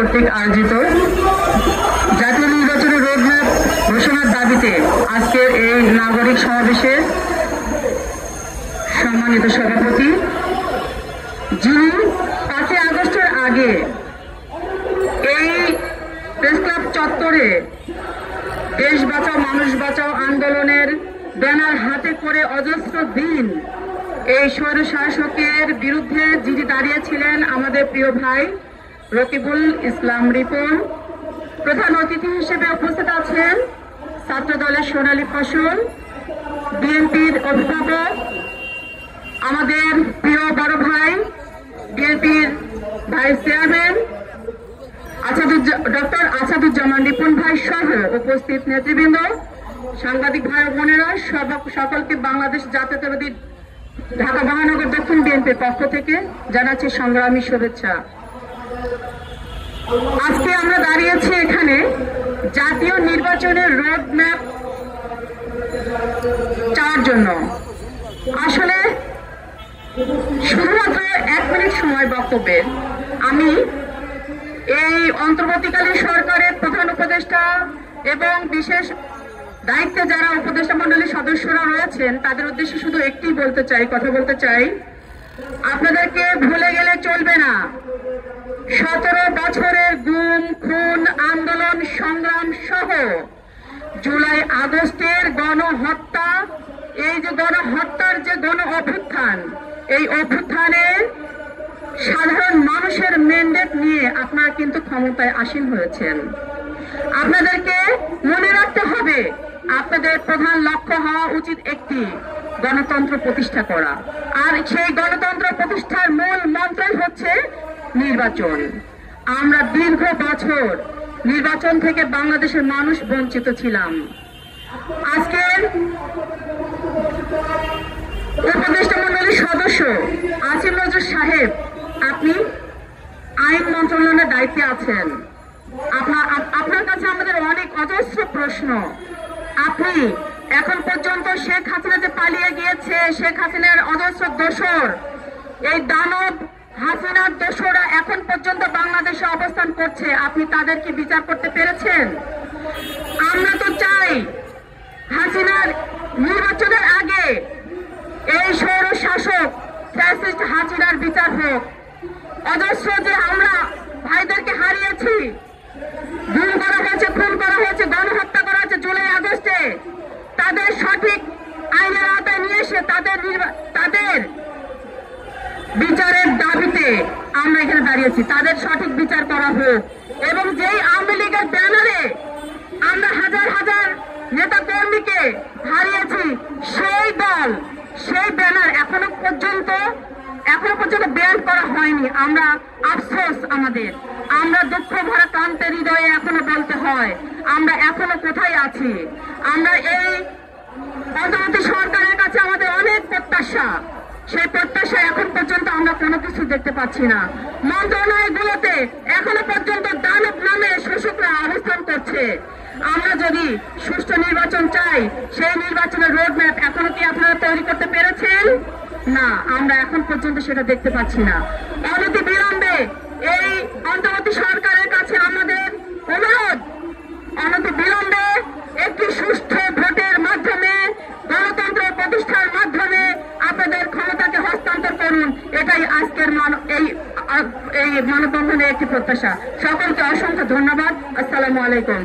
কর্তৃক আয়োজিত জাতীয় নির্বাচনের রোডম্যাপ ঘোষণার দাবিতে আজকের এই নাগরিক সমাবেশে সম্মানিত সভাপতি, যিনি 5ই আগস্টের আগে এই প্রেস ক্লাব চত্বরে দেশ বাঁচাও মানুষ বাঁচাও আন্দোলনের ব্যানার হাতে করে অজস্র দিন এই স্বৈরশাসকের বিরুদ্ধে যিনি দাঁড়িয়েছিলেন আমাদের প্রিয় ভাই রকিবুল ইসলাম রিপন। প্রধান অতিথি হিসেবে উপস্থিত আছেন ছাত্রদলের সোনালী ফসল, বিএনপির অভিভাবক, আমাদের প্রিয় বড় ভাই বিএনপির vice chairman doctor Asaduzzaman Ripon ভাই সহ উপস্থিত নেতৃবৃন্দ, সাংবাদিক ভাই বোনেরা, সকলকে বাংলাদেশ জাতীয়তাবাদী ঢাকা মহানগর দক্ষিণ বিএনপির পক্ষ থেকে জানাচ্ছি সংগ্রামী শুভেচ্ছা। আজকে আমরা দাঁড়িয়েছি এখানে জাতীয় নির্বাচনের রোড ম্যাপ চাওয়ার জন্য। আসলে শুধুমাত্র 1 মিনিট সময় বক্তব্যের আমি এই অন্তর্বর্তীকালীন সরকারের প্রধান উপদেষ্টা এবং বিশেষ দায়িত্বে যারা উপদেষ্টা মণ্ডলীর সদস্যরা রয়েছেন তাদের উদ্দেশ্যে শুধু একটি কথা বলতে চাই, আপনাদেরকে ভুলে গেলে চলবে না। 17 বছরের গুম খুন আন্দোলন সংগ্রাম সহ জুলাই আগস্টের গণহত্যা, এই যে গণহত্যার যে গণ অভ্যুত্থান, এই অভ্যুত্থানে সাধারণ মানুষের ম্যান্ডেট নিয়ে আপনারা কিন্তু ক্ষমতায় আসীন হয়েছেন। আপনাদেরকে মনে রাখতে হবে আপনাদের প্রধান লক্ষ্য হওয়া উচিত একটি গণতন্ত্র প্রতিষ্ঠা করা, আর সেই গণতন্ত্র প্রতিষ্ঠার মূল মন্ত্রই হচ্ছে নির্বাচন। আমরা দীর্ঘ বছর নির্বাচন থেকে বাংলাদেশের মানুষ বঞ্চিত ছিলাম। আজকের উপদেষ্টা মণ্ডলীর সদস্য আসিফ নজরুল সাহেব, আপনি আইন মন্ত্রণালয়ের দায়িত্বে আছেন। আপনার কাছে আমাদের অনেক অজস্র প্রশ্ন। আপনি এখন পর্যন্ত শেখ হাসিনা যে পালিয়ে গিয়েছে, শেখ হাসিনার অজস্র দোসর, এই দানব হাসিনার দোসররা এখন পর্যন্ত বাংলাদেশে অবস্থান করছে, আপনি তাদেরকে বিচার করতে পেরেছেন? আমরা তো চাই হাসিনার নির্বাচনের আগে এই স্বৈর শাসক ফ্যাসিস্ট হাসিনার বিচার হোক। অজস্র যে আমরা ভাইদেরকে হারিয়েছি, গুম করা হয়েছে, খুন করা হয়েছে, গণহত্যা করা হয়েছে জুলাই আগস্টে, তাদের সঠিক আইনের আওতায় নিয়ে এসে তাদের বিচারের দাবিতে আমরা এখানে দাঁড়িয়েছি। তাদের সঠিক বিচার করা হোক। এবং যেই আওয়ামী লীগের ব্যানারে আমরা হাজার হাজার নেতা কর্মীকে হারিয়েছি, সেই দল, সেই ব্যানার এখনো পর্যন্ত ব্যান করা হয়নি। আমরা আফসোস, আমরা দুঃখ ভরা ক্লান্তের হৃদয়ে এখনো বলতে হয় আমরা এখনো কোথায় আছি। আমরা এই অন্তর্বর্তী সরকারের কাছে আমাদের অনেক প্রত্যাশা, সেই প্রত্যাশা এখন পর্যন্ত আমরা কোনো কিছু দেখতে পাচ্ছি না। মন্ত্রণালয়গুলোতে এখনো পর্যন্ত দানব নামে শাসকরা অবস্থান করছে। আমরা যদি সুষ্ঠু নির্বাচন চাই, সেই নির্বাচনের রোড ম্যাপ এখনো কি আপনারা তৈরি করতে পেরেছেন? না, আমরা এখন পর্যন্ত সেটা দেখতে পাচ্ছি না। অনতি বিলম্বে এই অন্তর্বর্তী সরকারের কাছে আমাদের অনুরোধ, অনতি বিলম্বে একটি সুষ্ঠু ভোটের মাধ্যমে গণতন্ত্র প্রতিষ্ঠার মাধ্যমে আপনাদের ক্ষমতাকে হস্তান্তর করুন। এটাই আজকের এই মানববন্ধনের একটি প্রত্যাশা। সকলকে অসংখ্য ধন্যবাদ। আসসালামু আলাইকুম।